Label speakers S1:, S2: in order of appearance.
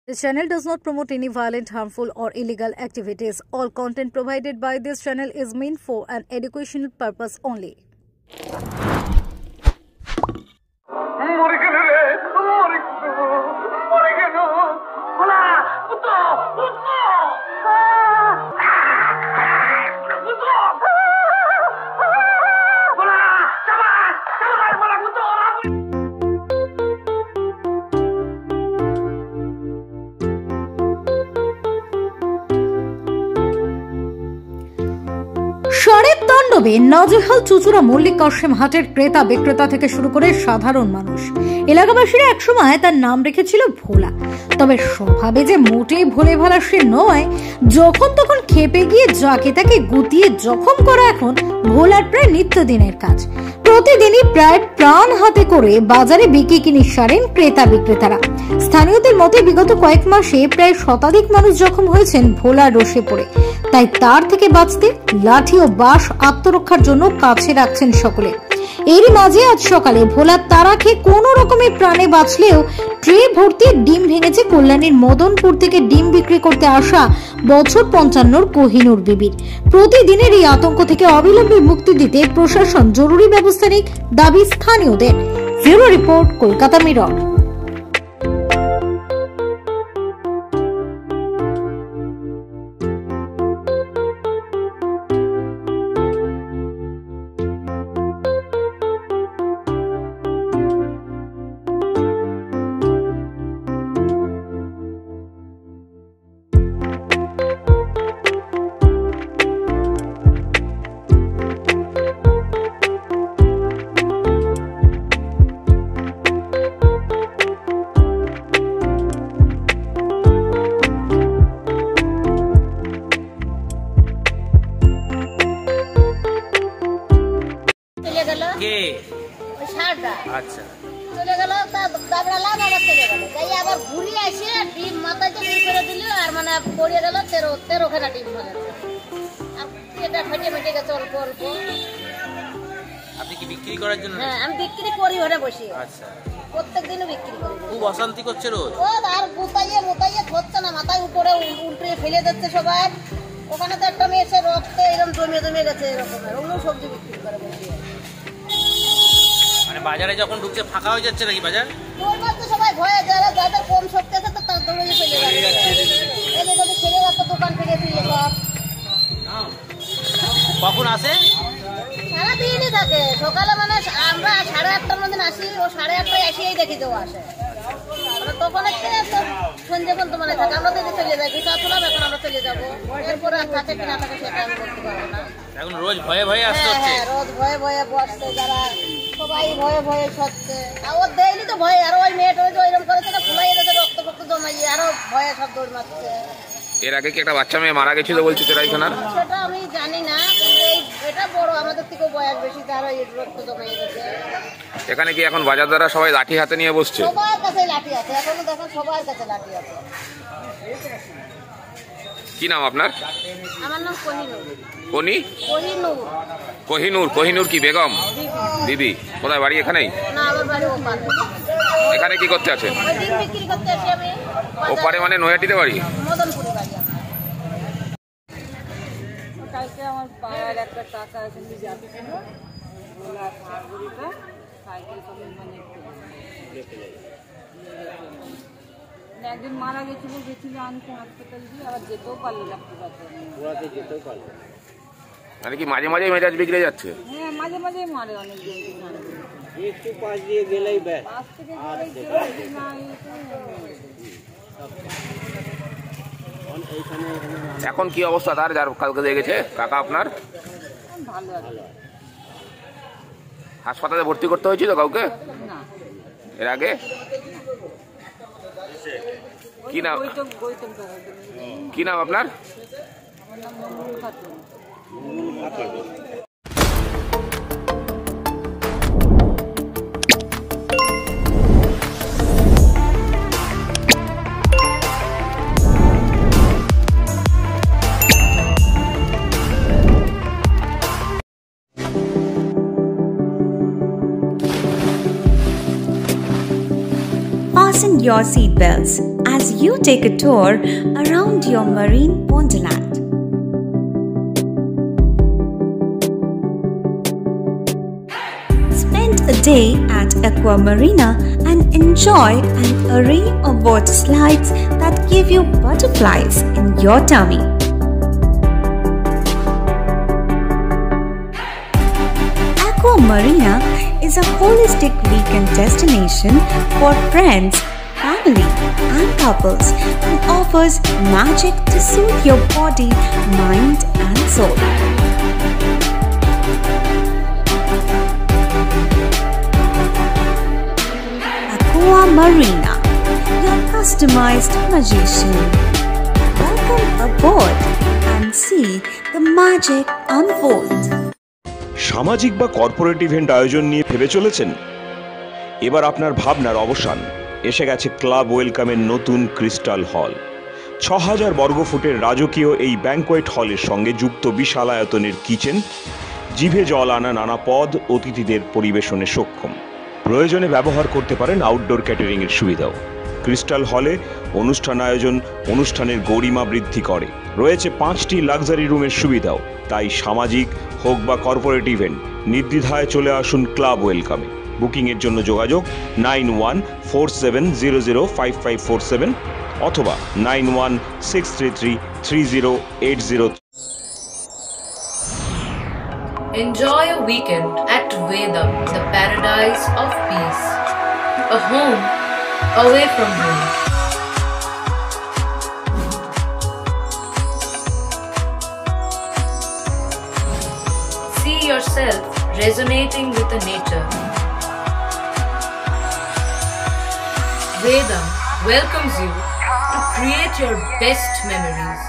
S1: This channel does not promote any violent, harmful, or illegal activities. All content provided by this channel is meant for an educational purpose only. ষড়ের তাণ্ডবে নাজেহাল চুচুড়া মল্লিক কাশেম হাটের ক্রেতা বিক্রেতা থেকে শুরু করে সাধারণ মানুষ। এলাকাবাসীরা একসময় তার নাম রেখেছিল ভোলা। তবে স্বভাবে যে মোটেই ভোলে ভালা সে নয়। যখন তখন খেপে গিয়ে যাকে তাকে গুতিয়ে জখম করা এখন ভোলার প্রায় নিত্যদিনের কাজ। প্রতিদিনই প্রায় প্রাণ হাতে করে বাজারে বিক্রি কিনি সারেন ক্রেতা বিক্রেতারা। স্থানীয়দের মতে বিগত কয়েক মাসে প্রায় শতাধিক মানুষ জখম হয়েছেন ভোলার রোষে পড়ে। তাই তার থেকে বাঁচতে লাঠি ও বাঁশ আত্মরক্ষার জন্য কাছে রাখছেন সকলে। এরই মাঝে আজ সকালে ভোলার তারা খেয়ে কোন রকমের প্রাণে বাঁচলেও ট্রে ভর্তি ডিম ভেঙেছে কল্যাণীর মদনপুর থেকে ডিম বিক্রি করতে আসা বছর 55 কোহিনুর বিবির। প্রতিদিনের এই আতঙ্ক থেকে অবিলম্বে মুক্তি দিতে প্রশাসন জরুরি ব্যবস্থা নিক দাবি স্থানীয়দের। Bureau report, Kolkata mirror.
S2: আচ্ছা চলে গেল, দাবড়ালাম আবার চলে গেল, তাই আবার ঘুরে এসে ডিম মাথায় বের করে দিল আর মানে পড়ে গেল 13খানা ডিম মানে আর এটা ফেটে মেটে গেছে অল্প অল্প।
S3: আপনি কি বিক্রি করার জন্য?
S2: হ্যাঁ, আমি বিক্রি করি ঘরে বসে।
S3: আচ্ছা,
S2: প্রত্যেকদিনও বিক্রি করি।
S3: খুব অশান্তি করছে রোজ।
S2: ও আর মুতাইয়ে হচ্ছে না, মাথায় উপরে উল্টে ফেলে দিচ্ছে সবাই। ওখানে তো একটা মেয়ে এসে রক্ত এরকম জমে গেছে এরকমের, ওগুলো সবজি বিক্রি করে বসে।
S3: মানে বাজারে যখন ঢুকছে ফাঁকা হয়ে যাচ্ছে নাকি বাজার?
S2: সবাই ভয়ে, যাদের কম শক্তি আছে তো তার দৌড়ে চলে যাচ্ছে। ছেলে একটা দোকান থেকে ফিরে
S3: কখন আসে?
S2: সারাদিনই থাকে। সকালে মানে আমরা 8:30টার মধ্যে আসি, ও 8:30টায় এসেই দেখি যে ও আসে। তখন সন্ধ্যে পর্যন্ত মানে থাকে। আমরা তো চলে যাই, বিচার করলাম এখন আমরা চলে যাবো। এরপরে থাকে কি না থাকে সেটা আমি বলতে পারবো না।
S3: এখন রোজ ভয়ে ভয়ে আসতে হচ্ছে।
S2: হ্যাঁ, রোজ ভয়ে ভয়ে বসছে, যারা সবাই ভয়ে ভয়ে সচ্ছে। আর ও দেয়নি তো ভয়ে, আরো ওই মেয়েটা ওইরকম করেছে না, ফুলাই এসেছে রক্ত ফক্ত জমাইয়ে, আরো ভয়ে সব দৌড় মারছে।
S4: এর আগে কি একটা বাচ্চা মেয়ে মারা গেছিল বলছে চেরাইখানার?
S2: সেটা আমি জানি না, কিন্তু এটা বড় আমাদের থেকেও বয়স বেশি, তার ওই রক্ত জমাইয়ে গেছে।
S4: এখানে কি এখন বাজারদাররা সবাই লাঠি হাতে নিয়ে বসছে?
S2: সবার কাছে লাঠি আছে, এখনো দেখেন সবার কাছে লাঠি আছে।
S4: কি নাম আপনার?
S2: আমার নাম কোহিনুর।
S4: কোহিনুর কি বেগম? দিদি। কোথায় বাড়ি? এখানেই?
S2: না, আমার বাড়ি ওপারে।
S4: এখানে কি করতে আছেন?
S2: ওই ডিম বিক্রি করতে আসি আমি।
S4: ওপারে মানে নৈহাটিতে বাড়ি?
S2: মদনপুরে বাড়ি।
S5: কালকে আমার পাড়ার একটা কাকা আছেন, যাচ্ছিল ওলা সাগরিকা সাইকেল করে মানে একদিন মারা গেছিল আনতে হাসপাতাল দিয়ে, আবার যেতেও পারলো যেতেও পারলো।
S4: মানে কি মাঝে মাঝে মেজাজ বিগড়ে যাচ্ছে?
S5: হ্যাঁ, মাঝে মাঝেই মারে অনেক দিন
S6: একটু পাশ দিয়ে গেলেই ব্যাস।
S5: পাশ থেকে
S4: এখন কি অবস্থা তার, যার কালকে দেখেছে কাকা আপনার?
S5: ভালো আছে।
S4: হাসপাতালে ভর্তি করতে হয়েছিল কাউকে
S5: না
S4: এর আগে? কি নাম আপনার?
S5: আমার নাম মঙ্গল Khatun.
S7: Fasten your seatbelts as as you take a tour around your marine wonderland. Spend a day at Aqua Marina and enjoy an array of water slides that give you butterflies in your tummy. Aqua Marina is a holistic weekend destination for friends, family, and couples and offers magic to soothe your body, mind, and soul. Aqua Marina, your customized magician. Welcome aboard and see the magic unfold.
S8: সামাজিক বা corporate event আয়োজন নিয়ে ভেবে চলেছেন? এবার আপনার ভাবনার অবসান। এসে গেছে ক্লাব ওয়েলকামের নতুন ক্রিস্টাল হল। ৬,০০০ বর্গফুটের রাজকীয় এই ব্যাংকোয়েট হলের সঙ্গে যুক্ত বিশাল আয়তনের কিচেন, জিভে জল আনা নানা পদ অতিথিদের পরিবেশনে সক্ষম। প্রয়োজনে ব্যবহার করতে পারেন আউটডোর ক্যাটারিংয়ের সুবিধাও। ক্রিস্টাল হলে অনুষ্ঠান আয়োজন অনুষ্ঠানের গরিমা বৃদ্ধি করে। রয়েছে ৫টি লাক্সারি রুমের সুবিধাও। তাই সামাজিক হোক বা কর্পোরেট ইভেন্ট নির্দ্বিধায় চলে আসুন ক্লাব ওয়েলকামে। বুকিংয়ের জন্য যোগাযোগ 9147005547 অথবা 9163330803।
S9: Enjoy a weekend at Vedam, the paradise of peace. A home away from home. See yourself resonating with the nature. Vedam welcomes you to create your best memories.